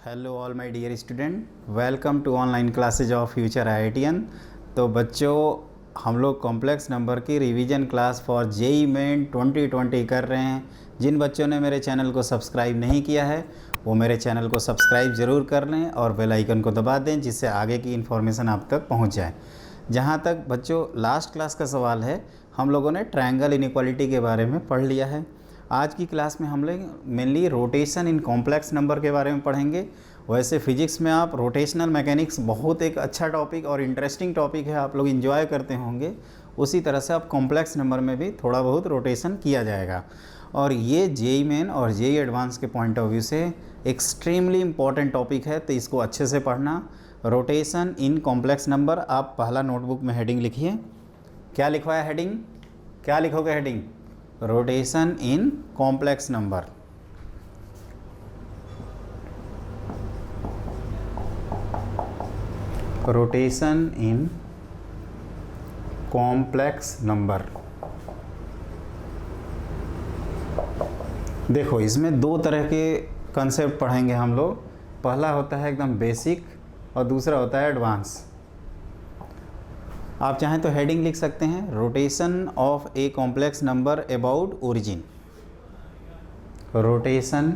Hello all my dear student, welcome to online classes of future IITian. तो बच्चों, हम लोग कॉम्प्लेक्स नंबर की revision class for JEE Main 2020 कर रहे हैं। जिन बच्चों ने मेरे चैनल को सब्सक्राइब नहीं किया है वो मेरे चैनल को सब्सक्राइब ज़रूर कर लें और बेल आइकन को दबा दें, जिससे आगे की इन्फॉर्मेशन आप तक पहुंच जाए। जहां तक बच्चों लास्ट क्लास का सवाल है, हम लोगों ने ट्रायंगल इनइक्वालिटी के बारे में पढ़ लिया है। आज की क्लास में हम लोग mainly rotation in complex number के बारे में पढ़ेंगे। वैसे फिजिक्स में आप रोटेशनल मैकेनिक्स बहुत एक अच्छा टॉपिक और इंटरेस्टिंग टॉपिक है, आप लोग इन्जॉय करते होंगे। उसी तरह से आप कॉम्प्लेक्स नंबर में भी थोड़ा बहुत रोटेशन किया जाएगा। और ये जेईई मेन और जेईई एडवांस के पॉइंट ऑफ व्यू से एक्सट्रीमली इम्पॉर्टेंट टॉपिक है, तो इसको अच्छे से पढ़ना। रोटेशन इन कॉम्प्लेक्स नंबर, आप पहला नोटबुक में हेडिंग लिखिए। क्या लिखवाया हेडिंग? क्या लिखोगे heading? Rotation in complex number. Rotation in complex number. देखो, इसमें दो तरह के कंसेप्ट पढ़ेंगे हम लोग। पहला होता है एकदम बेसिक और दूसरा होता है एडवांस। आप चाहें तो हेडिंग लिख सकते हैं, rotation of a complex number about origin. Rotation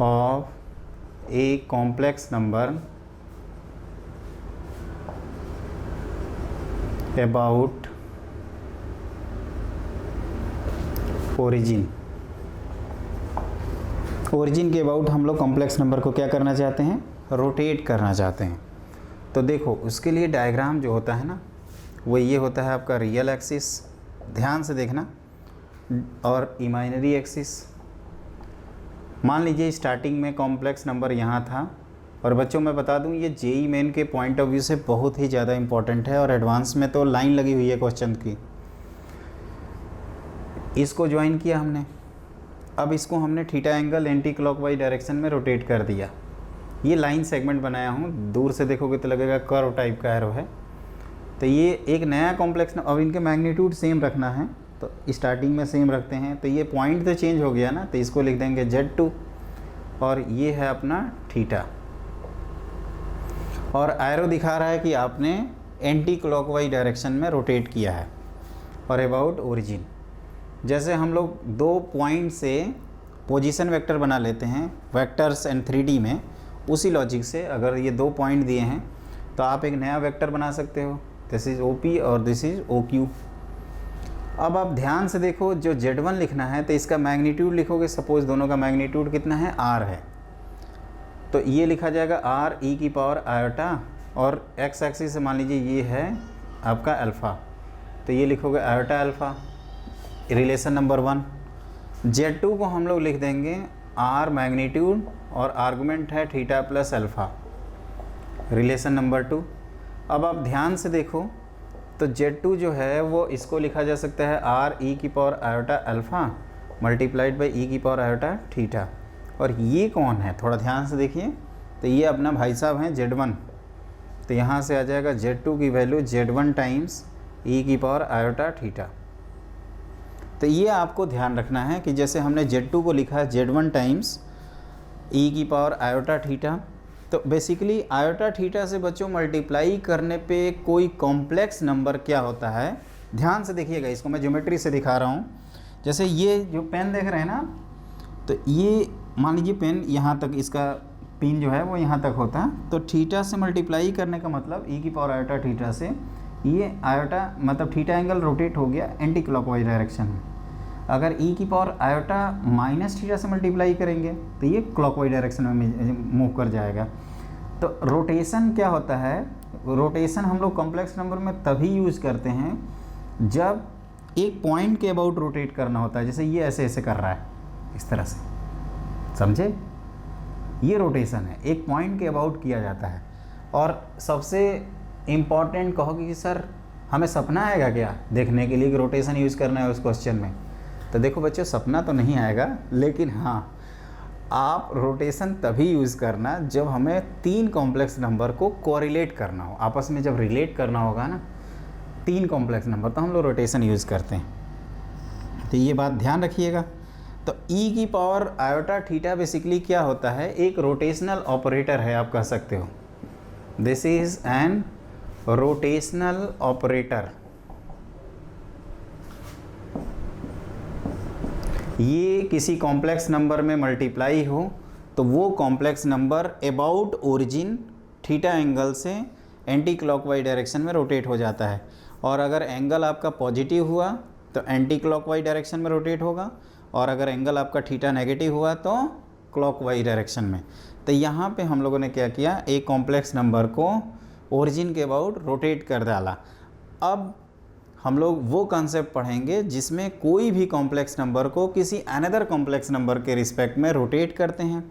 of a complex number about origin. Origin के अबाउट हम लोग कॉम्प्लेक्स नंबर को क्या करना चाहते हैं? रोटेट करना चाहते हैं। तो देखो, उसके लिए डायग्राम जो होता है ना, वो ये होता है आपका रियल एक्सिस, ध्यान से देखना, और इमेजिनरी एक्सिस। मान लीजिए स्टार्टिंग में कॉम्प्लेक्स नंबर यहाँ था, और बच्चों मैं बता दूँ ये जेईई मेन के पॉइंट ऑफ व्यू से बहुत ही ज़्यादा इंपॉर्टेंट है, और एडवांस में तो लाइन लगी हुई है क्वेश्चन की। इसको ज्वाइन किया हमने, अब इसको हमने theta angle anti clockwise direction में रोटेट कर दिया। ये लाइन सेगमेंट बनाया हूँ, दूर से देखोगे तो लगेगा कर्व टाइप का एरो है। तो ये एक नया कॉम्प्लेक्स, अब इनके मैग्नीट्यूड सेम रखना है, तो स्टार्टिंग में सेम रखते हैं। तो ये पॉइंट तो चेंज हो गया ना, तो इसको लिख देंगे Z2, और ये है अपना थीटा। और एरो दिखा रहा है कि आपने एंटी क्लॉकवाइज डायरेक्शन में रोटेट किया है। और अबाउट ओरिजिन, जैसे हम लोग दो पॉइंट से पोजीशन वेक्टर बना लेते हैं वेक्टर्स एंड 3D में, उसी लॉजिक से अगर ये दो पॉइंट दिए हैं तो आप एक नया वेक्टर बना सकते हो। दिस इज़ OP और दिस इज़ OQ। अब आप ध्यान से देखो, जो Z1 लिखना है तो इसका मैग्नीट्यूड लिखोगे। सपोज दोनों का मैग्नीट्यूड कितना है? R है, तो ये लिखा जाएगा R e की पावर आयोटा, और x एक्सिस से मान लीजिए ये है आपका अल्फ़ा, तो ये लिखोगे iota alpha. Relation number 1। Z2 को हम लोग लिख देंगे R मैग्नीट्यूड और आर्गुमेंट है theta plus alpha. Relation number 2। अब आप ध्यान से देखो, तो Z2 जो है वो इसको लिखा जा सकता है R e की power iota alpha multiplied by e की पावर आयोटा थीटा। और ये कौन है? थोड़ा ध्यान से देखिए, तो ये अपना भाई साहब हैं Z1। तो यहाँ से आ जाएगा Z2 की वैल्यू Z1 टाइम्स e की पावर आयोटा थीटा। तो ये आपको ध्यान रखना है कि जैसे हमने Z2 को लिखा है Z1 टाइम्स e की पावर आयोटा थीटा, तो बेसिकली आयोटा थीटा से बच्चों मल्टीप्लाई करने पे कोई कॉम्प्लेक्स नंबर क्या होता है, ध्यान से देखिएगा। इसको मैं ज्योमेट्री से दिखा रहा हूँ। जैसे ये जो पेन देख रहे हैं ना, तो ये मान लीजिए पेन यहाँ तक, इसका पिन जो है वो यहाँ तक होता है, तो थीटा से मल्टीप्लाई करने का मतलब e की पावर आयोटा थीटा से ये आयोटा मतलब थीटा एंगल रोटेट हो गया एंटी क्लॉकवाइज डायरेक्शन में। अगर e की पावर आयोटा माइनस थीटा से मल्टीप्लाई करेंगे तो ये क्लॉकवाइज डायरेक्शन में मूव कर जाएगा। तो रोटेशन क्या होता है? रोटेशन हम लोग कॉम्प्लेक्स नंबर में तभी यूज़ करते हैं जब एक पॉइंट के अबाउट रोटेट करना होता है। जैसे ये ऐसे ऐसे कर रहा है, इस तरह से, समझे? ये रोटेशन है, एक पॉइंट के अबाउट किया जाता है। और सबसे इम्पॉर्टेंट कहोगे कि सर हमें सपना आएगा क्या देखने के लिए कि रोटेशन यूज़ करना है उस क्वेश्चन में? तो देखो बच्चों, सपना तो नहीं आएगा, लेकिन हाँ, आप रोटेशन तभी यूज़ करना जब हमें तीन कॉम्प्लेक्स नंबर को कोरिलेट करना हो, आपस में जब रिलेट करना होगा ना तीन कॉम्प्लेक्स नंबर, तो हम लोग रोटेशन यूज़ करते हैं। तो ये बात ध्यान रखिएगा। तो ई की पावर आयोटा थीटा बेसिकली क्या होता है, एक रोटेशनल ऑपरेटर है, आप कह सकते हो। This is an rotational operator. ये किसी कॉम्प्लेक्स नंबर में मल्टीप्लाई हो तो वो complex number about origin theta angle से एंटी क्लॉकवाइज डायरेक्शन में रोटेट हो जाता है। और अगर एंगल आपका पॉजिटिव हुआ तो एंटी क्लॉकवाइज डायरेक्शन में रोटेट होगा, और अगर एंगल आपका थीटा नेगेटिव हुआ तो क्लॉकवाइज डायरेक्शन में। तो यहाँ पे हम लोगों ने क्या किया, एक कॉम्प्लेक्स नंबर को ओरिजिन के अबाउट रोटेट कर डाला। अब हम लोग वो कॉन्सेप्ट पढ़ेंगे जिसमें कोई भी कॉम्प्लेक्स नंबर को किसी अनदर कॉम्प्लेक्स नंबर के रिस्पेक्ट में रोटेट करते हैं।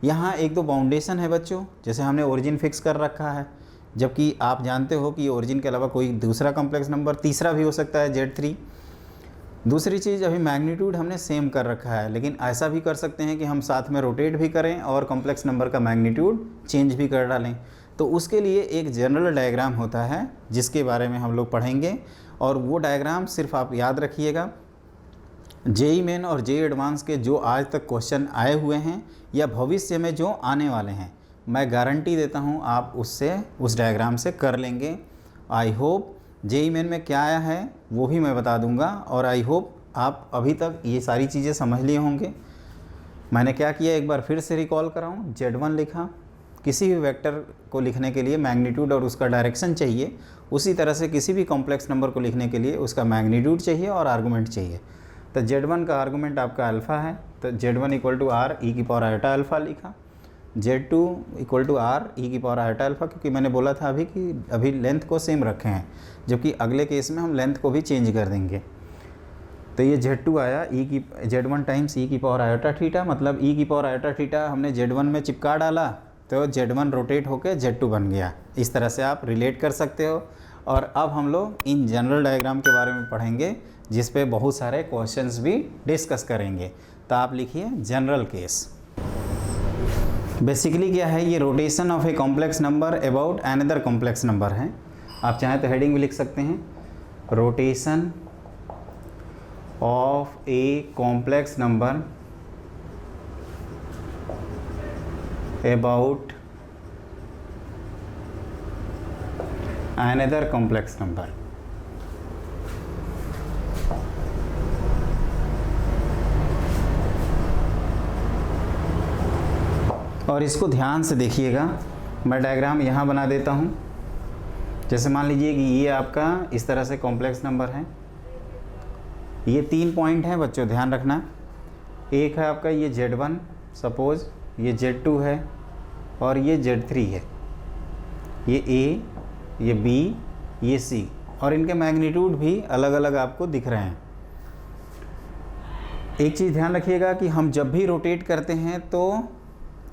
यहाँ एक दो बाउंडेशन है बच्चों, जैसे हमने ओरिजिन फिक्स कर रखा है, जबकि आप जानते हो कि ओरिजिन के अलावा कोई दूसरा कॉम्प्लेक्स नंबर तीसरा भी हो सकता है, Z3। दूसरी चीज़, अभी मैग्नीट्यूड हमने सेम कर रखा है, लेकिन ऐसा भी कर सकते हैं कि हम साथ में रोटेट भी करें और कॉम्प्लेक्स नंबर का मैग्नीट्यूड चेंज भी कर डालें। तो उसके लिए एक जनरल डायग्राम होता है जिसके बारे में हम लोग पढ़ेंगे, और वो डायग्राम सिर्फ आप याद रखिएगा। जेईई मेन और जेईई एडवांस के जो आज तक क्वेश्चन आए हुए हैं या भविष्य में जो आने वाले हैं, मैं गारंटी देता हूँ आप उससे उस डायग्राम से कर लेंगे। आई होप जेईई मेन में क्या आया है वो भी मैं बता दूंगा, और आई होप आप अभी तक ये सारी चीज़ें समझ लिए होंगे। मैंने क्या किया, एक बार फिर से रिकॉल कराऊँ। Z1 लिखा, किसी भी वेक्टर को लिखने के लिए मैग्नीट्यूड और उसका डायरेक्शन चाहिए, उसी तरह से किसी भी कॉम्प्लेक्स नंबर को लिखने के लिए उसका मैग्नीट्यूड चाहिए और आर्गूमेंट चाहिए। तो Z1 का आर्गूमेंट आपका अल्फ़ा है, तो Z1 equal to R E की पावर आयोटा अल्फ़ा लिखा। Z2 equal to R E की पावर आयोटा अल्फ़ा, क्योंकि मैंने बोला था अभी कि अभी लेंथ को सेम रखे हैं, जबकि अगले केस में हम लेंथ को भी चेंज कर देंगे। तो ये Z2 आया Z1 टाइम्स ई की पावर आयोटा थीटा, मतलब ई की पावर आयोटा थीटा हमने Z1 में चिपका डाला तो Z1 रोटेट होकर Z2 बन गया। इस तरह से आप रिलेट कर सकते हो। और अब हम लोग इन जनरल डायग्राम के बारे में पढ़ेंगे जिस पे बहुत सारे क्वेश्चंस भी डिस्कस करेंगे। तो आप लिखिए जनरल केस। बेसिकली क्या है, ये rotation of a complex number about another complex number है। आप चाहें तो हेडिंग भी लिख सकते हैं, rotation of a complex number about another complex number। और इसको ध्यान से देखिएगा, मैं डायग्राम यहाँ बना देता हूँ। जैसे मान लीजिए कि ये आपका इस तरह से कॉम्प्लेक्स नंबर है, ये 3 पॉइंट हैं बच्चों, ध्यान रखना। एक है आपका ये Z1, सपोज ये Z2 है और ये Z3 है, ये A, ये B, ये C, और इनके मैग्नीट्यूड भी अलग अलग आपको दिख रहे हैं। एक चीज़ ध्यान रखिएगा कि हम जब भी रोटेट करते हैं तो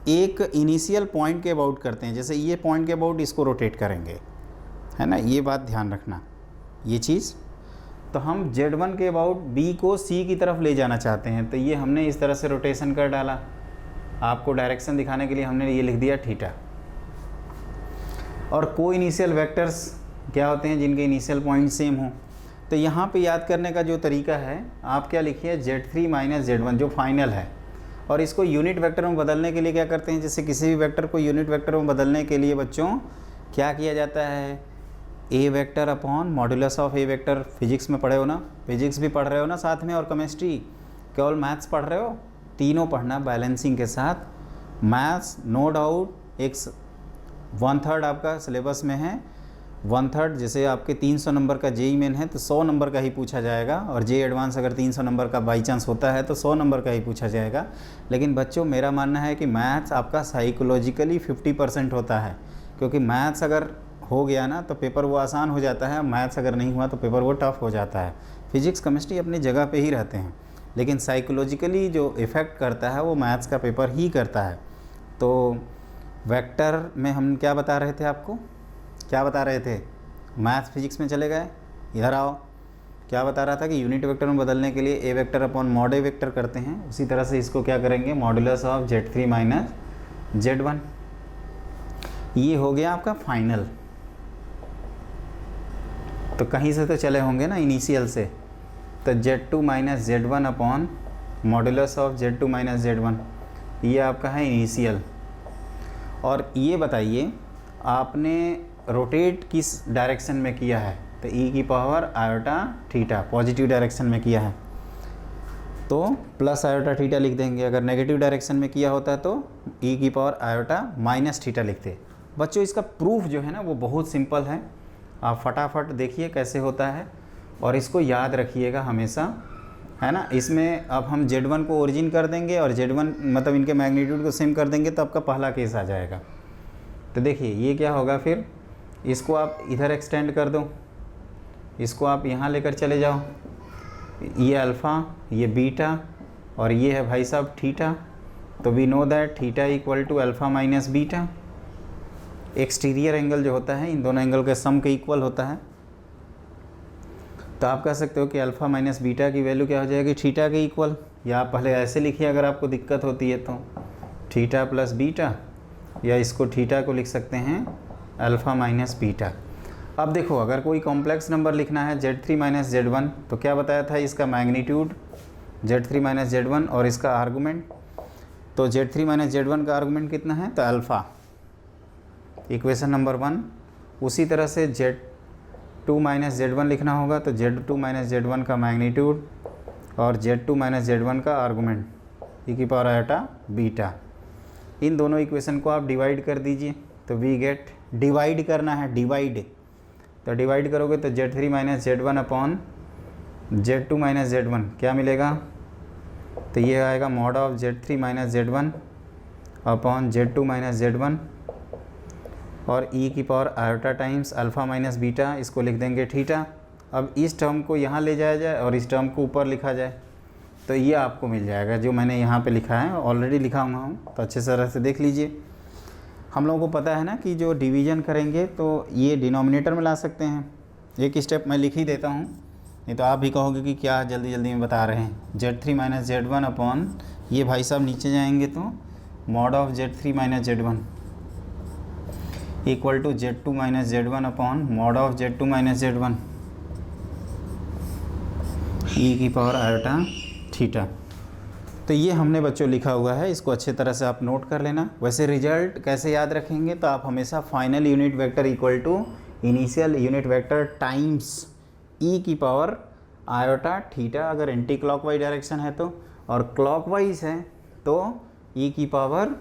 एक इनिशियल पॉइंट के अबाउट करते हैं, जैसे ये पॉइंट के अबाउट इसको रोटेट करेंगे, है ना, ये बात ध्यान रखना ये चीज़। तो हम Z1 के अबाउट B को C की तरफ ले जाना चाहते हैं, तो ये हमने इस तरह से रोटेशन कर डाला। आपको डायरेक्शन दिखाने के लिए हमने ये लिख दिया थीटा। और को इनिशियल वेक्टर्स क्या होते हैं, जिनके इनिशियल पॉइंट सेम हो। तो यहाँ पे याद करने का जो तरीका है, आप क्या लिखिए, Z3 माइनस Z1 जो फाइनल है, और इसको यूनिट वेक्टर में बदलने के लिए क्या करते हैं, जैसे किसी भी वेक्टर को यूनिट वेक्टर में बदलने के लिए बच्चों क्या किया जाता है, a vector upon modulus of a vector. Physics में पढ़े हो ना, फिजिक्स भी पढ़ रहे हो ना साथ में, और केमिस्ट्री, केवल मैथ्स पढ़ रहे हो, तीनों पढ़ना बैलेंसिंग के साथ। मैथ्स नो डाउट एक 1/3 आपका सिलेबस में है, 1/3 जैसे आपके 300 नंबर का जेईई मेन है तो 100 नंबर का ही पूछा जाएगा, और जेईई एडवांस अगर 300 नंबर का बाई चांस होता है तो 100 नंबर का ही पूछा जाएगा। लेकिन बच्चों मेरा मानना है कि मैथ्स आपका साइकोलॉजिकली 50% होता है, क्योंकि मैथ्स अगर हो गया ना तो पेपर वो आसान हो जाता है, मैथ्स अगर नहीं हुआ तो पेपर वो टफ हो जाता है। फिजिक्स केमिस्ट्री अपनी जगह पे ही रहते हैं, लेकिन साइकोलॉजिकली जो इफ़ेक्ट करता है वो मैथ्स का पेपर ही करता है। तो वेक्टर में हम क्या बता रहे थे, आपको क्या बता रहे थे, मैथ्स फिजिक्स में चले गए, इधर आओ। क्या बता रहा था कि यूनिट वेक्टर में बदलने के लिए ए वेक्टर अपॉन मॉड ए वेक्टर करते हैं, उसी तरह से इसको क्या करेंगे, modulus of Z3 minus Z1। ये हो गया आपका फाइनल। तो कहीं से तो चले होंगे ना इनिशियल से, तो Z2 minus Z1 upon modulus of Z2 minus Z1, ये आपका है इनिशियल। और ये बताइए आपने रोटेट किस डायरेक्शन में किया है, तो e की power iota theta positive direction में किया है तो प्लस आयोटा थीटा लिख देंगे। अगर नेगेटिव डायरेक्शन में किया होता है तो e की पावर आयोटा माइनस थीटा लिखते। बच्चों इसका प्रूफ जो है ना वो बहुत सिंपल है, आप फटाफट देखिए कैसे होता है और इसको याद रखिएगा हमेशा, है ना। इसमें अब हम Z1 को ओरिजिन कर देंगे और Z1 मतलब इनके मैग्नीट्यूड को सेम कर देंगे तो आपका पहला केस आ जाएगा। तो देखिए ये क्या होगा, फिर इसको आप इधर एक्सटेंड कर दो, इसको आप यहाँ लेकर चले जाओ, ये अल्फ़ा, ये बीटा और ये है भाई साहब थीटा। तो we know that theta equal to alpha minus beta. Exterior angle जो होता है इन दोनों एंगल के सम के इक्वल होता है। तो आप कह सकते हो कि अल्फ़ा माइनस बीटा की वैल्यू क्या हो जाएगी, थीटा के इक्वल, या आप पहले ऐसे लिखिए अगर आपको दिक्कत होती है तो थीटा प्लस बीटा, या इसको थीटा को लिख सकते हैं अल्फ़ा माइनस बीटा। अब देखो अगर कोई कॉम्प्लेक्स नंबर लिखना है Z3 माइनस Z1 तो क्या बताया था, इसका मैग्नीट्यूड Z3 माइनस Z1 और इसका आर्गूमेंट। तो Z3 माइनस Z1 का आर्गूमेंट कितना है, तो अल्फ़ा, इक्वेशन नंबर 1। उसी तरह से Z2 माइनस Z1 लिखना होगा तो Z2 माइनस Z1 का मैग्नीट्यूड और Z2 माइनस Z1 का आर्गूमेंट e की पावर आयोटा बीटा। इन दोनों इक्वेशन को आप डिवाइड कर दीजिए तो वी गेट, डिवाइड करना है, डिवाइड, तो डिवाइड करोगे तो Z3 minus Z1 upon Z2 minus Z1 क्या मिलेगा, तो ये आएगा mod of Z3 minus Z1 upon Z2 minus Z1 और e की power iota times alpha minus beta, इसको लिख देंगे थीटा। अब इस टर्म को यहाँ ले जाया जाए और इस टर्म को ऊपर लिखा जाए तो ये आपको मिल जाएगा जो मैंने यहाँ पे लिखा है, ऑलरेडी लिखा हुआ हूँ तो अच्छे तरह से देख लीजिए। हम लोगों को पता है ना कि जो डिवीज़न करेंगे तो ये डिनोमिनेटर में ला सकते हैं। एक स्टेप मैं लिख ही देता हूँ, नहीं तो आप भी कहोगे कि क्या जल्दी जल्दी में बता रहे हैं। Z3 माइनस Z1 अपॉन ये भाई साहब नीचे जाएंगे तो mod of Z3 minus Z1 equal to Z2 minus Z1 upon mod of Z2 minus Z1 e की पावर आयोटा थीटा। तो ये हमने बच्चों लिखा हुआ है, इसको अच्छे तरह से आप नोट कर लेना। वैसे रिजल्ट कैसे याद रखेंगे, तो आप हमेशा final unit vector equal to initial unit vector times e की पावर आयोटा थीटा, अगर एंटी क्लॉकवाइज डायरेक्शन है तो, और क्लॉकवाइज है तो e की पावर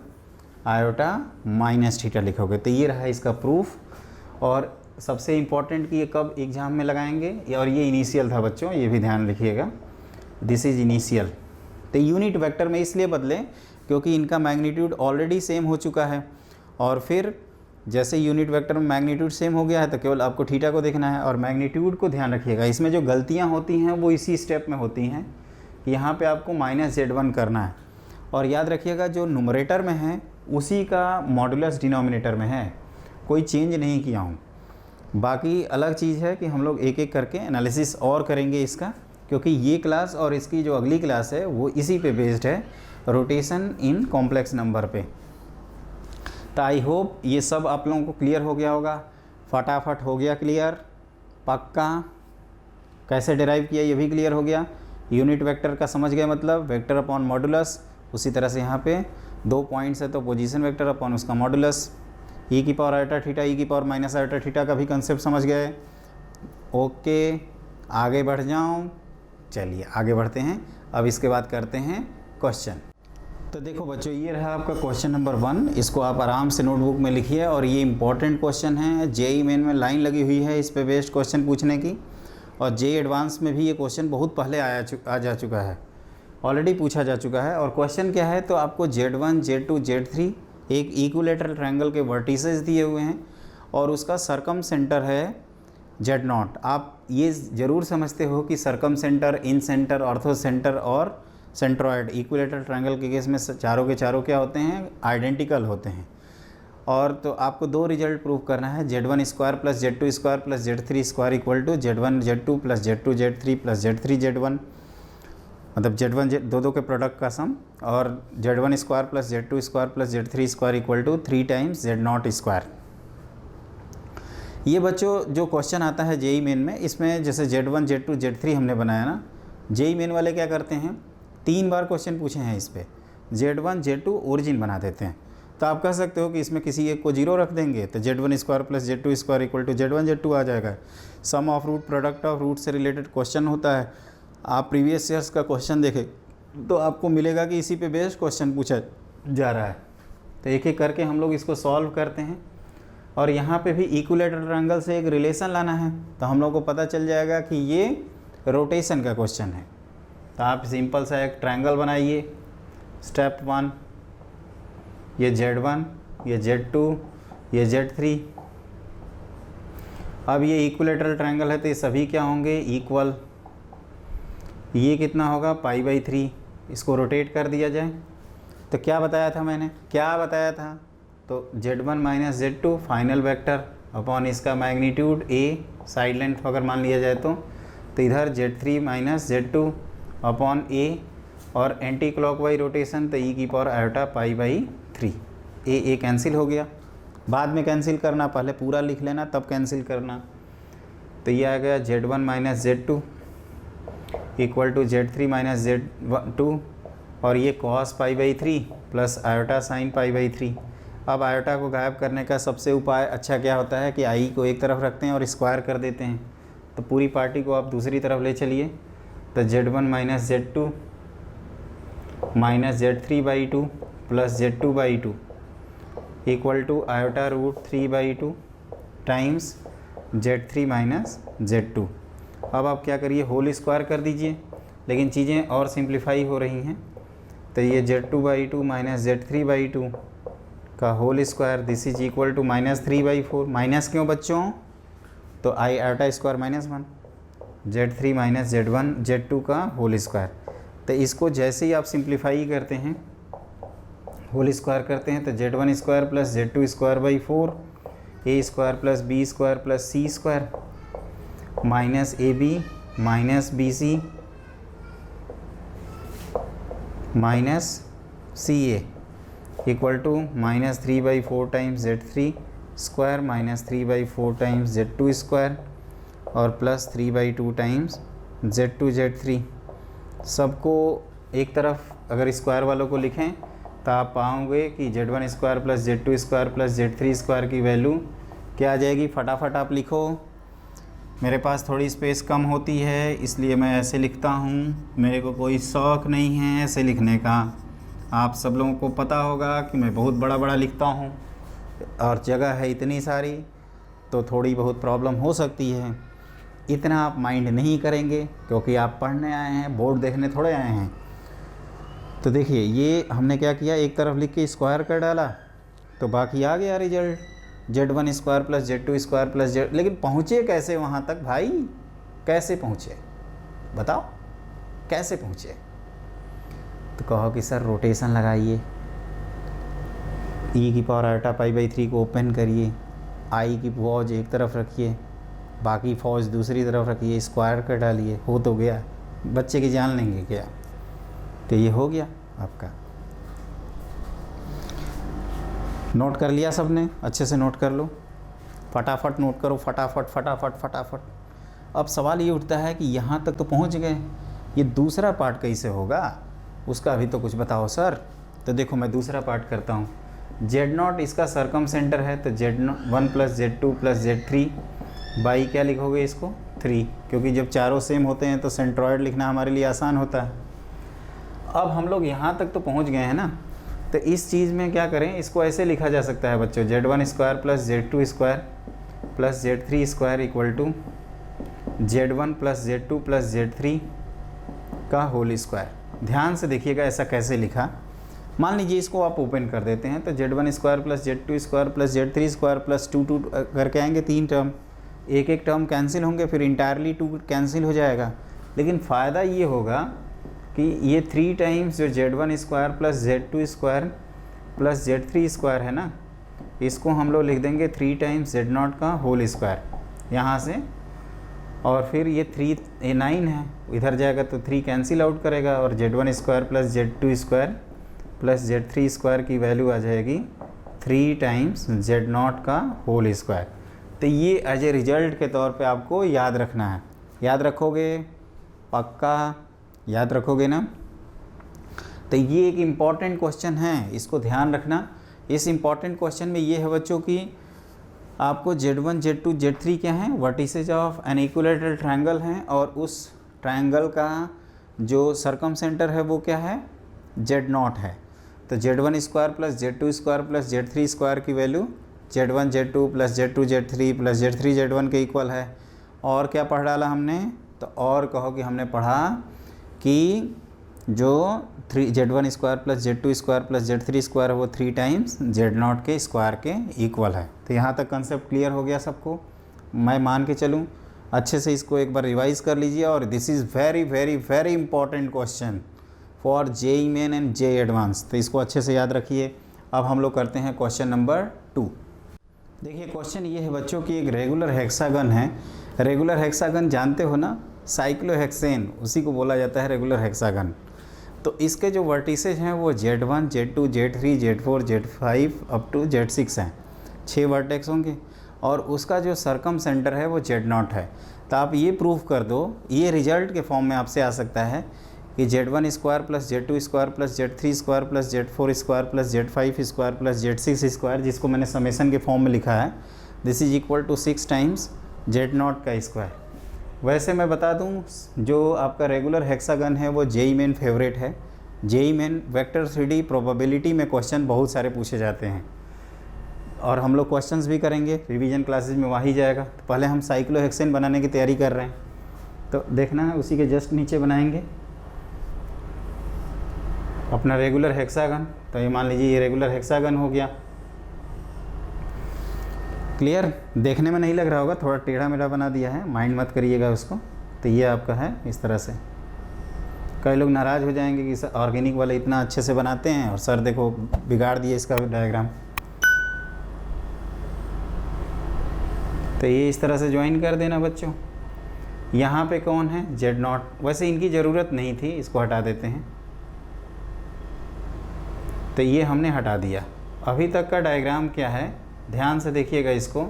आयोटा माइनस थीटा लिखोगे। तो ये रहा इसका प्रूफ। और सबसे इम्पॉर्टेंट कि ये कब एग्ज़ाम में लगाएंगे, और ये इनिशियल था बच्चों, ये भी ध्यान रखिएगा, दिस इज़ इनिशियल। तो यूनिट वेक्टर में इसलिए बदले क्योंकि इनका मैग्नीट्यूड ऑलरेडी सेम हो चुका है, और फिर जैसे यूनिट वेक्टर में मैग्नीट्यूड सेम हो गया है तो केवल आपको थीटा को देखना है। और मैग्नीट्यूड को ध्यान रखिएगा, इसमें जो गलतियां होती हैं वो इसी स्टेप में होती हैं कि यहाँ पे आपको माइनस Z1 करना है, और याद रखिएगा जो नुमरेटर में है उसी का मॉडुलस डिनोमिनेटर में है, कोई चेंज नहीं किया हूँ। बाकी अलग चीज़ है कि हम लोग एक एक करके एनालिसिस और करेंगे इसका, क्योंकि ये क्लास और इसकी जो अगली क्लास है वो इसी पे बेस्ड है, रोटेशन इन कॉम्प्लेक्स नंबर पे। तो आई होप ये सब आप लोगों को क्लियर हो गया होगा, फटाफट हो गया क्लियर, पक्का। कैसे डिराइव किया ये भी क्लियर हो गया, यूनिट वेक्टर का समझ गए, मतलब वेक्टर अपॉन मॉडुलस। उसी तरह से यहाँ पे 2 पॉइंट्स है तो पोजीशन वेक्टर अपॉन उसका मॉडुलस, e की पावर आयोटा थीटा, e की पावर माइनस आयोटा थीटा का भी कंसेप्ट समझ गए। ओके, आगे बढ़ जाऊँ, चलिए आगे बढ़ते हैं। अब इसके बाद करते हैं क्वेश्चन। तो देखो बच्चों, ये रहा आपका क्वेश्चन नंबर 1, इसको आप आराम से नोटबुक में लिखिए, और ये इंपॉर्टेंट क्वेश्चन है। जेईई मेन में लाइन लगी हुई है इस पे बेस्ड क्वेश्चन पूछने की, और जेईई एडवांस में भी ये क्वेश्चन बहुत पहले आ जा चुका है, ऑलरेडी पूछा जा चुका है। और क्वेश्चन क्या है, तो आपको Z1, Z2, Z3 एक इक्विलेटरल ट्रायंगल के वर्टिसेस दिए हुए हैं और उसका सरकम सेंटर है Z0। आप ये ज़रूर समझते हो कि सरकम सेंटर, इन सेंटर, ऑर्थो सेंटर और सेंट्रॉयड इक्विलेटरल ट्रायंगल के केस में चारों के चारों क्या होते हैं, आइडेंटिकल होते हैं। और तो आपको 2 रिजल्ट प्रूव करना है, Z1 square plus Z2 square plus Z3 square equal to Z1 Z2 plus Z2 Z3 plus Z3 Z1, मतलब Z1 दो के प्रोडक्ट का सम, और Z1 square plus Z2 square plus Z3 square equal to 3 times Z0 square. ये बच्चों जो question आता है जेईई मेन में, इसमें जैसे Z1 Z2 Z3 हमने बनाया ना, जेईई मेन वाले क्या करते हैं, 3 बार क्वेश्चन पूछे हैं इस पे। Z1 Z2 ओरिजिन बना देते हैं। तो आप कह सकते हो कि इसमें किसी एक को 0 रख देंगे तो Z1 square plus Z2 square equal to Z1 Z2 आ जाएगा। Sum of root product of root से रिलेटेड क्वेश्चन होता है। आप प्रीवियस ईयर्स का क्वेश्चन देखें तो आपको मिलेगा कि इसी पे बेस्ड क्वेश्चन पूछा जा रहा है। तो एक एक करके हम लोग इसको सॉल्व करते हैं। और यहाँ पे भी इक्विलेटरल ट्रायंगल से एक रिलेशन लाना है, तो हम लोग को पता चल जाएगा कि ये रोटेशन का क्वेश्चन है। तो आप सिंपल सा एक ट्रायंगल बनाइए। स्टेप 1, ये Z1, ये Z2, ये Z3। अब ये इक्विलेटरल ट्रायंगल है तो ये सभी क्या होंगे, इक्वल। ये कितना होगा, π/3। इसको रोटेट कर दिया जाए तो क्या बताया था मैंने, क्या बताया था, तो Z1 minus Z2 final vector upon इसका मैग्नीट्यूड A साइड लेंथ अगर मान लिया जाए तो इधर Z3 minus Z2 upon A और एंटी क्लॉकवाइज रोटेशन तो e⁻π/3। A कैंसिल हो गया, बाद में कैंसिल करना, पहले पूरा लिख लेना तब कैंसिल करना। तो ये आ गया Z1 minus Z2 equal to Z3 minus Z2 और ये cos π/3 प्लस आयोटा साइन π/3। अब आयोटा को गायब करने का सबसे उपाय अच्छा क्या होता है कि आई को एक तरफ रखते हैं और स्क्वायर कर देते हैं। तो पूरी पार्टी को आप दूसरी तरफ ले चलिए। तो Z1 minus Z2 minus Z3/2 plus Z2/2 equal to iota root 3/2 times Z3 minus Z2। अब आप क्या करिए, होल स्क्वायर कर दीजिए, लेकिन चीज़ें और सिंप्लीफाई हो रही हैं। तो ये Z2/2 माइनस Z3/2 का whole square this is equal to -3/4। Minus क्यों बच्चों, तो आई iota square -1 Z3 minus Z2 का होल स्क्वायर। तो इसको जैसे ही आप सिंप्लीफाई करते हैं, होल स्क्वायर करते हैं, तो Z1 square plus Z2 square A square plus B square plus C square minus AB minus BC minus CA equal to -3/4 times Z3 square minus 3/4 times Z2 square और plus 3/2 times Z2 Z3। सबको एक तरफ अगर square वालों को लिखें तो आप पाओगे कि Z1 square plus Z2 square plus Z3 square की वैल्यू क्या आ जाएगी। फटाफट आप लिखो, मेरे पास थोड़ी स्पेस कम होती है इसलिए मैं ऐसे लिखता हूँ। मेरे को कोई शौक़ नहीं है ऐसे लिखने का। आप सब लोगों को पता होगा कि मैं बहुत बड़ा बड़ा लिखता हूँ और जगह है इतनी सारी तो थोड़ी बहुत प्रॉब्लम हो सकती है। इतना आप माइंड नहीं करेंगे क्योंकि आप पढ़ने आए हैं, बोर्ड देखने थोड़े आए हैं। तो देखिए ये हमने क्या किया, एक तरफ लिख के स्क्वायर कर डाला तो बाकी आ गया result Z1 square plus Z2 square plus Z। लेकिन पहुँचे कैसे वहाँ तक भाई, कैसे पहुँचे बताओ, कैसे पहुँचे। तो कहो कि सर रोटेशन लगाइए, e⁻π/3 को ओपन करिए, आई की फौज एक तरफ रखिए, बाकी फौज दूसरी तरफ रखिए, स्क्वायर कर डालिए, हो तो गया। बच्चे की जान लेंगे क्या। तो ये हो गया आपका। नोट कर लिया सबने, अच्छे से नोट कर लो, फटाफट नोट करो, फटाफट फटाफट फटाफट। अब सवाल ये उठता है कि यहाँ तक तो पहुँच गए, ये दूसरा पार्ट कैसे होगा, उसका अभी तो कुछ बताओ सर। तो देखो मैं दूसरा पार्ट करता हूँ। Z0 इसका सरकम सेंटर है तो Z1 plus Z2 plus Z3 by क्या लिखोगे इसको 3, क्योंकि जब चारों सेम होते हैं तो सेंट्रॉयड लिखना हमारे लिए आसान होता है। अब हम लोग यहाँ तक तो पहुँच गए हैं ना, तो इस चीज़ में क्या करें, इसको ऐसे लिखा जा सकता है बच्चों, Z1 square plus Z2 square plus Z3 square equal to Z1 plus Z2 plus Z3 का होल स्क्वायर। ध्यान से देखिएगा ऐसा कैसे लिखा। मान लीजिए इसको आप ओपन कर देते हैं तो Z1 square plus Z2 square plus Z3 square plus 2 करके आएंगे 3 टर्म, एक एक टर्म कैंसिल होंगे, फिर इंटायरली 2 कैंसिल हो जाएगा। लेकिन फ़ायदा ये होगा कि ये 3 टाइम्स जो Z1 square plus Z2 square plus Z3 square है ना, इसको हम लोग लिख देंगे 3 टाइम्स Z0 का होल स्क्वायर यहाँ से, और फिर ये 9 है इधर जाएगा तो 3 कैंसिल आउट करेगा और Z1 square plus Z2 square plus Z3 square की वैल्यू आ जाएगी 3 टाइम्स Z0 का होल स्क्वायर। तो ये एज ए रिजल्ट के तौर पे आपको याद रखना है। याद रखोगे, पक्का याद रखोगे ना। तो ये एक इम्पॉर्टेंट क्वेश्चन है, इसको ध्यान रखना। इस इम्पॉर्टेंट क्वेश्चन में ये है बच्चों की आपको Z1 Z2 Z3 क्या है, vertices of an equilateral triangle हैं, और उस ट्रायंगल का जो सरकमसेंटर है वो क्या है, Z0 है। तो Z1 square plus Z2 square plus Z3 square की value Z1 Z2 plus Z2 Z3 plus Z3 Z1 के इक्वल है। और क्या पढ़ डाला हमने, तो और कहो कि हमने पढ़ा कि जो Z1 square plus Z2 square plus Z3 square है वो 3 टाइम्स Z0 के स्क्वायर के इक्वल है। तो यहाँ तक कंसेप्ट क्लियर हो गया सबको, मैं मान के चलूँ। अच्छे से इसको एक बार रिवाइज कर लीजिए, और this is very very very important question for JEE main and JEE advance, तो इसको अच्छे से याद रखिए। अब हम लोग करते हैं क्वेश्चन नंबर 2। देखिए क्वेश्चन ये है बच्चों की, एक रेगुलर हेक्सागन है। रेगुलर हेक्सागन जानते हो ना, साइक्लोहेक्सेन, उसी को बोला जाता है रेगुलर हेक्सागन। तो इसके जो वर्टिसेज हैं वो Z1 Z2 Z3 Z4 Z5 up to Z6 हैं, 6 वर्टेक्स होंगे, और उसका जो सरकम सेंटर है वो Z0 है। तो आप ये प्रूफ कर दो, ये रिजल्ट के फॉर्म में आपसे आ सकता है कि Z1 square plus Z2 square plus Z3 square plus Z4 square plus Z5 square plus Z6 square, जिसको मैंने समेसन के फॉर्म में लिखा है, this is equal to 6 times Z0 का स्क्वायर। वैसे मैं बता दूं, जो आपका रेगुलर हेक्सागन है वो JEE मेन फेवरेट है। JEE main vector 3D probability में क्वेश्चन बहुत सारे पूछे जाते हैं, और हम लोग क्वेश्चंस भी करेंगे रिवीजन क्लासेज में, वही जाएगा। तो पहले हम साइक्लोहेक्सेन बनाने की तैयारी कर रहे हैं, तो देखना है उसी के जस्ट नीचे बनाएंगे अपना रेगुलर हेक्सागन। तो ये मान लीजिए ये रेगुलर हेक्सागन हो गया। क्लियर, देखने में नहीं लग रहा होगा, थोड़ा टेढ़ा मेढ़ा बना दिया है, माइंड मत करिएगा उसको। तो ये आपका है इस तरह से। कई लोग नाराज़ हो जाएंगे कि सर ऑर्गेनिक वाले इतना अच्छे से बनाते हैं और सर देखो बिगाड़ दिए इसका डायग्राम। तो ये इस तरह से ज्वाइन कर देना बच्चों। यहाँ पे कौन है, Z0, वैसे इनकी ज़रूरत नहीं थी, इसको हटा देते हैं। तो ये हमने हटा दिया। अभी तक का डायग्राम क्या है, ध्यान से देखिएगा इसको।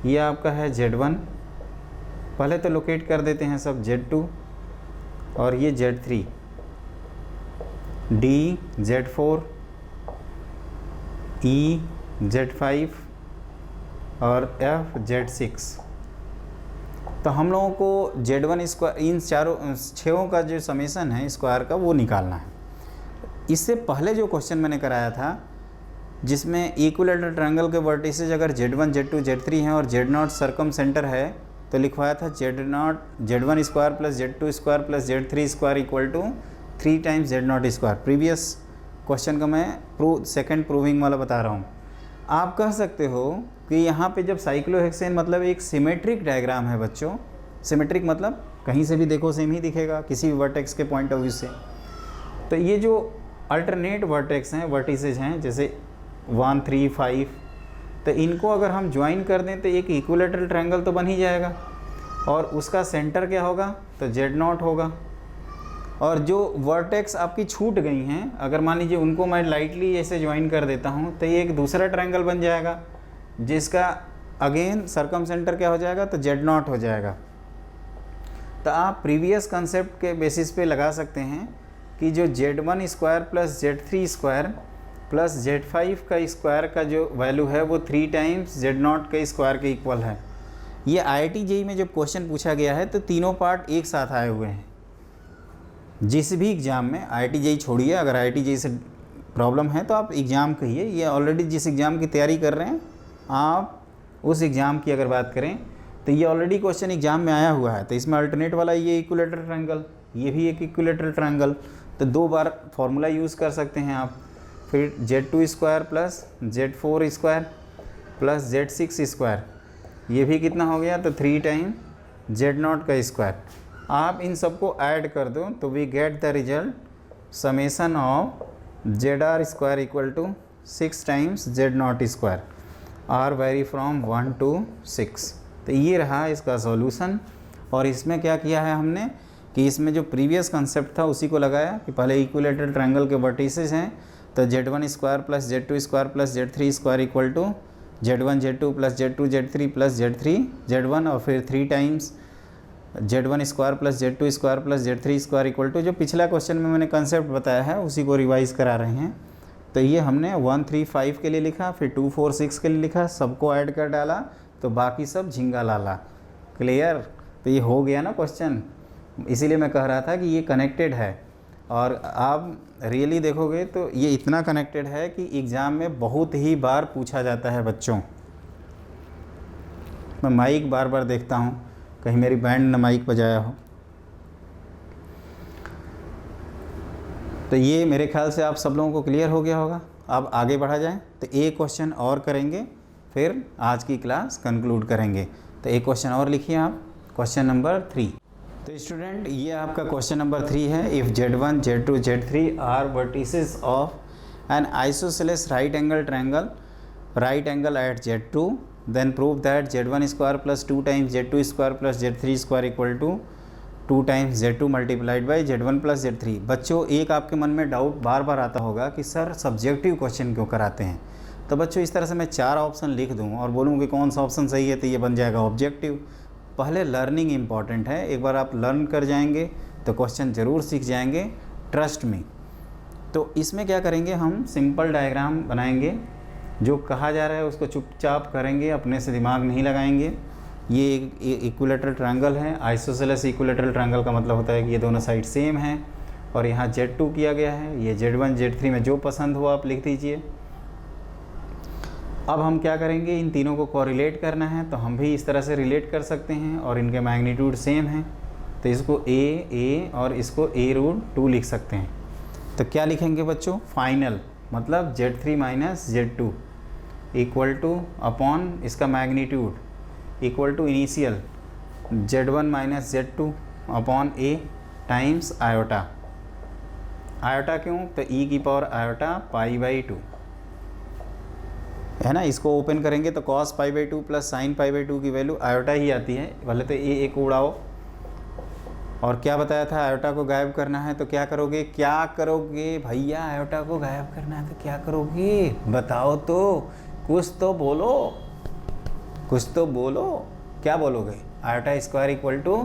ये आपका है Z1, पहले तो लोकेट कर देते हैं सब Z2, और ये Z3, D Z4, E Z5 और F Z6। तो हम लोगों को Z1 स्क्वायर, इन चारों 6 का जो समेसन है स्क्वायर का, वो निकालना है। इससे पहले जो क्वेश्चन मैंने कराया था, जिसमें इक्विलैटरल ट्रायंगल के वर्टिसेज अगर Z1 Z2 Z3 हैं और Z0 सरकम सेंटर है, तो लिखवाया था Z1 square plus Z2 square plus Z3 square equal to 3 times Z0 square. Previous question का मैं सेकंड प्रूविंग वाला बता रहा हूँ। आप कह सकते हो कि यहाँ पे जब साइक्लोहेक्सेन मतलब एक सिमेट्रिक डायग्राम है बच्चों, सिमेट्रिक मतलब कहीं से भी देखो सेम ही दिखेगा किसी भी वर्टेक्स के पॉइंट ऑफ व्यू से। तो ये जो अल्टरनेट वर्टेक्स हैं, वर्टिसेज हैं, जैसे 1 3 5, तो इनको अगर हम ज्वाइन कर दें तो एक इक्विलैटरल ट्रायंगल तो बन ही जाएगा, और उसका सेंटर क्या होगा, तो Z0 होगा। और जो वर्टेक्स आपकी छूट गई हैं, अगर मान लीजिए उनको मैं लाइटली ऐसे ज्वाइन कर देता हूँ, तो ये एक दूसरा ट्रायंगल बन जाएगा, जिसका अगेन सरकम सेंटर क्या हो जाएगा, तो Z0 हो जाएगा। तो आप प्रीवियस कंसेप्ट के बेसिस पे लगा सकते हैं कि जो Z1 square plus Z3 square plus Z5 का स्क्वायर का जो वैल्यू है वो 3 टाइम्स Z0 के स्क्वायर के इक्वल है। ये IIT JEE में जब क्वेश्चन पूछा गया है तो तीनों पार्ट एक साथ आए हुए हैं। जिस भी एग्ज़ाम में, IIT JEE छोड़िए, अगर IIT JEE से प्रॉब्लम है तो आप एग्ज़ाम कहिए, ये ऑलरेडी जिस एग्ज़ाम की तैयारी कर रहे हैं आप, उस एग्ज़ाम की अगर बात करें तो ये ऑलरेडी क्वेश्चन एग्ज़ाम में आया हुआ है। तो इसमें अल्टरनेट वाला ये इक्विलैटरल ट्रायंगल, ये भी एक इक्विलैटरल ट्रायंगल, तो 2 बार फॉर्मूला यूज़ कर सकते हैं आप। फिर Z2 square plus Z4 square plus Z6 square, ये भी कितना हो गया, तो 3 टाइम Z0 का स्क्वायर। आप इन सबको ऐड कर दो तो we get the result summation of ZR square equal to 6 times Z0 square, r vary from 1 to 6। तो ये रहा इसका सॉल्यूशन। और इसमें क्या किया है हमने कि इसमें जो प्रीवियस कंसेप्ट था उसी को लगाया कि पहले इक्विलैटरल ट्रायंगल के वर्टिसेस हैं, तो Z1 square plus Z2 square plus Z3 square equal to Z1 Z2 plus Z2 Z3 plus Z3 Z1, और फिर 3 times Z1 square plus Z2 square plus Z3 square equal to, जो पिछला question में मैंने concept बताया है उसी को रिवाइज करा रहे हैं। तो ये हमने 1 3 5 के लिए लिखा, फिर 2 4 6 के लिए लिखा, सबको ऐड कर डाला तो बाकी सब झिंगा लाला। क्लियर? तो ये हो गया ना क्वेश्चन, इसीलिए मैं कह रहा था कि ये कनेक्टेड है। और आप रियली देखोगे तो ये इतना कनेक्टेड है कि एग्ज़ाम में बहुत ही बार पूछा जाता है बच्चों। मैं माइक बार बार देखता हूँ, कहीं मेरी बैंड न माइक बजाया हो। तो ये मेरे ख्याल से आप सब लोगों को क्लियर हो गया होगा। अब आगे बढ़ा जाए तो एक क्वेश्चन और करेंगे, फिर आज की क्लास कंक्लूड करेंगे। तो एक क्वेश्चन और लिखिए आप, क्वेश्चन नंबर 3। तो स्टूडेंट ये आपका क्वेश्चन नंबर 3 है। If Z1 Z2 Z3 are vertices of an isosceles right angle triangle right angle at Z2, then prove that Z1 square plus 2 times Z2 square plus Z3 square equal to 2 times Z2 multiplied by Z1 plus Z3। बच्चों एक आपके मन में doubt बार बार आता होगा कि sir subjective question क्यों कराते हैं। तो बच्चों इस तरह से मैं 4 ऑप्शन लिख दूँ और बोलूँ कि कौन सा ऑप्शन सही है, तो ये बन जाएगा ऑब्जेक्टिव। पहले लर्निंग इम्पॉर्टेंट है, एक बार आप लर्न कर जाएंगे तो क्वेश्चन ज़रूर सीख जाएंगे, ट्रस्ट मी। तो इसमें क्या करेंगे, हम सिंपल डायग्राम बनाएंगे, जो कहा जा रहा है उसको चुपचाप करेंगे, अपने से दिमाग नहीं लगाएंगे। ये एक इक्विलेटरल ट्रायंगल है, आइसोसेलेस इक्विलेटरल ट्रायंगल का मतलब होता है कि ये दोनों साइड सेम हैं, और यहाँ Z2 किया गया है, ये Z1 Z3 में जो पसंद हो आप लिख दीजिए। अब हम क्या करेंगे, इन तीनों को कोरिलेट करना है, तो हम भी इस तरह से रिलेट कर सकते हैं और इनके मैग्नीट्यूड सेम हैं, तो इसको A और इसको A√2 लिख सकते हैं। तो क्या लिखेंगे बच्चों, फाइनल मतलब Z3 minus Z2 equal to upon इसका magnitude equal to initial Z1 minus Z2 upon A times iota. Iota क्यों, तो e की पावर आयोटा π/2 है ना। इसको ओपन करेंगे तो cos π/2 प्लस sin π/2 की वैल्यू आयोटा ही आती है। भले तो ए एक उड़ाओ, और क्या बताया था, आयोटा को गायब करना है तो क्या करोगे, क्या करोगे भैया, आयोटा को गायब करना है तो क्या करोगे, बताओ तो, कुछ तो बोलो, कुछ तो बोलो, क्या बोलोगे। आयोटा स्क्वायर इक्वल टू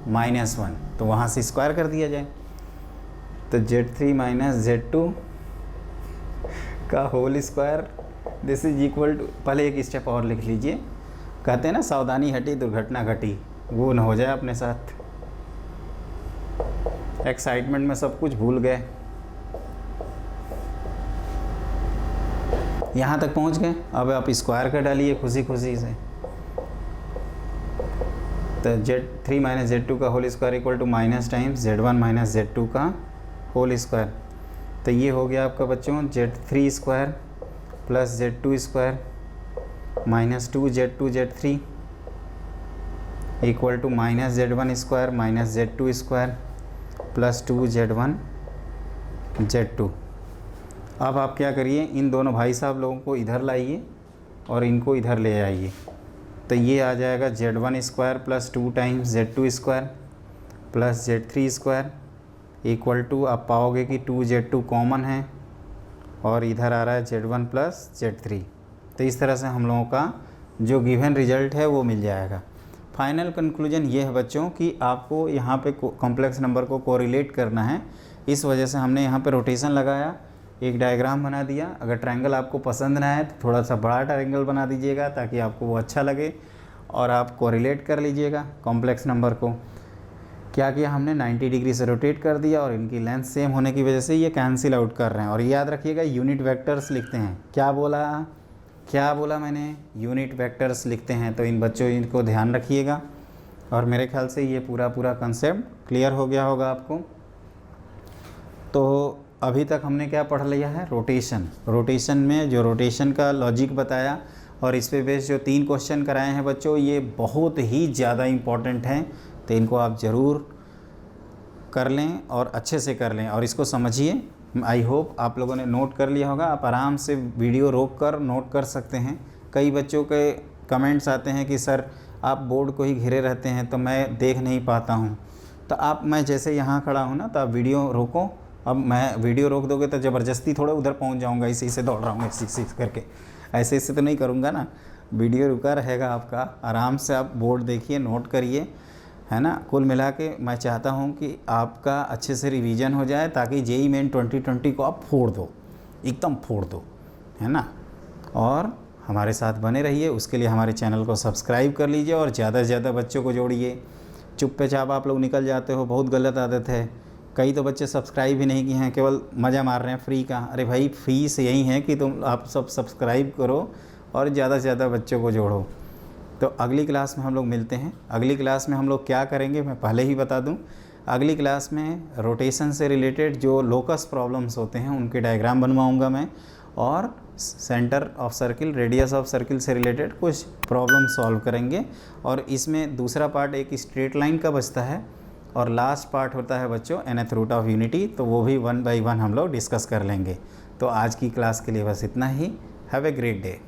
-1, तो वहाँ से स्क्वायर कर दिया जाए, तो Z3 माइनस Z2 का whole square this is equal to, पहले एक स्टेप और लिख लीजिए, कहते हैं ना सावधानी हटी दुर्घटना घटी, वो न हो जाए अपने साथ। एक्साइटमेंट में सब कुछ भूल गए, यहाँ तक पहुँच गए, अब आप स्क्वायर कर डालिए खुशी खुशी से। तो Z3 माइनस Z2 का whole square equal to minus times Z1 minus Z2 का होल स्क्वायर। तो ये हो गया आपका बच्चों Z3 square plus Z2 square minus 2 Z2 Z3 equal to minus Z1 square minus Z2 square plus 2 Z1 Z2। अब आप क्या करिए, इन दोनों भाई साहब लोगों को इधर लाइए और इनको इधर ले आइए, तो ये आ जाएगा Z1 square plus 2 times Z2 square plus Z3 square equal to, आप पाओगे कि 2 Z2 कॉमन है और इधर आ रहा है Z1 प्लस Z3। तो इस तरह से हम लोगों का जो गिवन रिजल्ट है वो मिल जाएगा। फाइनल कंक्लूजन ये है बच्चों कि आपको यहाँ पे कॉम्प्लेक्स नंबर को कोरिलेट करना है, इस वजह से हमने यहाँ पे रोटेशन लगाया, एक डायग्राम बना दिया। अगर ट्रायंगल आपको पसंद ना आए तो थोड़ा सा बड़ा ट्रायंगल बना दीजिएगा ताकि आपको वो अच्छा लगे और आप कोरिलेट कर लीजिएगा कॉम्प्लेक्स नंबर को। क्या किया हमने, 90 डिग्री से रोटेट कर दिया और इनकी लेंथ सेम होने की वजह से ये कैंसिल आउट कर रहे हैं। और याद रखिएगा यूनिट वेक्टर्स लिखते हैं, क्या बोला मैंने, यूनिट वेक्टर्स लिखते हैं। तो इन बच्चों इनको ध्यान रखिएगा, और मेरे ख्याल से ये पूरा कंसेप्ट क्लियर हो गया होगा आपको। तो अभी तक हमने क्या पढ़ लिया है, रोटेशन में जो रोटेशन का लॉजिक बताया और इस पे बेस जो 3 क्वेश्चन कराए हैं बच्चों, ये बहुत ही ज़्यादा इम्पॉर्टेंट हैं, तो इनको आप ज़रूर कर लें और अच्छे से कर लें और इसको समझिए। आई होप आप लोगों ने नोट कर लिया होगा। आप आराम से वीडियो रोक कर नोट कर सकते हैं। कई बच्चों के कमेंट्स आते हैं कि सर आप बोर्ड को ही घिरे रहते हैं तो मैं देख नहीं पाता हूँ। तो आप, मैं जैसे यहाँ खड़ा हूँ ना, तो आप वीडियो रोको। अब मैं वीडियो रोक दोगे तो ज़बरदस्ती थोड़ा उधर पहुँच जाऊँगा, इसी से दौड़ रहा हूँ इसी करके, ऐसे तो नहीं करूँगा ना। वीडियो रुका रहेगा आपका, आराम से आप बोर्ड देखिए, नोट करिए, है ना। कुल मिला के मैं चाहता हूँ कि आपका अच्छे से रिवीजन हो जाए ताकि जेईई मेन 2020 को आप फोड़ दो, एकदम फोड़ दो, है ना। और हमारे साथ बने रहिए, उसके लिए हमारे चैनल को सब्सक्राइब कर लीजिए और ज़्यादा से ज़्यादा बच्चों को जोड़िए। चुप्पे चाप आप लोग निकल जाते हो, बहुत गलत आदत है। कई तो बच्चे सब्सक्राइब ही नहीं किए हैं, केवल मज़ा मार रहे हैं फ्री का। अरे भाई फीस यही है कि तुम आप सब सब्सक्राइब करो और ज़्यादा से ज़्यादा बच्चों को जोड़ो। तो अगली क्लास में हम लोग मिलते हैं। अगली क्लास में हम लोग क्या करेंगे मैं पहले ही बता दूं। अगली क्लास में रोटेशन से रिलेटेड जो लोकस प्रॉब्लम्स होते हैं उनके डायग्राम बनवाऊंगा मैं, और centre of circle, radius of circle से रिलेटेड कुछ प्रॉब्लम सॉल्व करेंगे। और इसमें दूसरा पार्ट एक स्ट्रेट लाइन का बचता है, और लास्ट पार्ट होता है बच्चों nth रूट ऑफ यूनिटी, तो वो भी 1 बाय 1 हम लोग डिस्कस कर लेंगे। तो आज की क्लास के लिए बस इतना ही। Have a great day.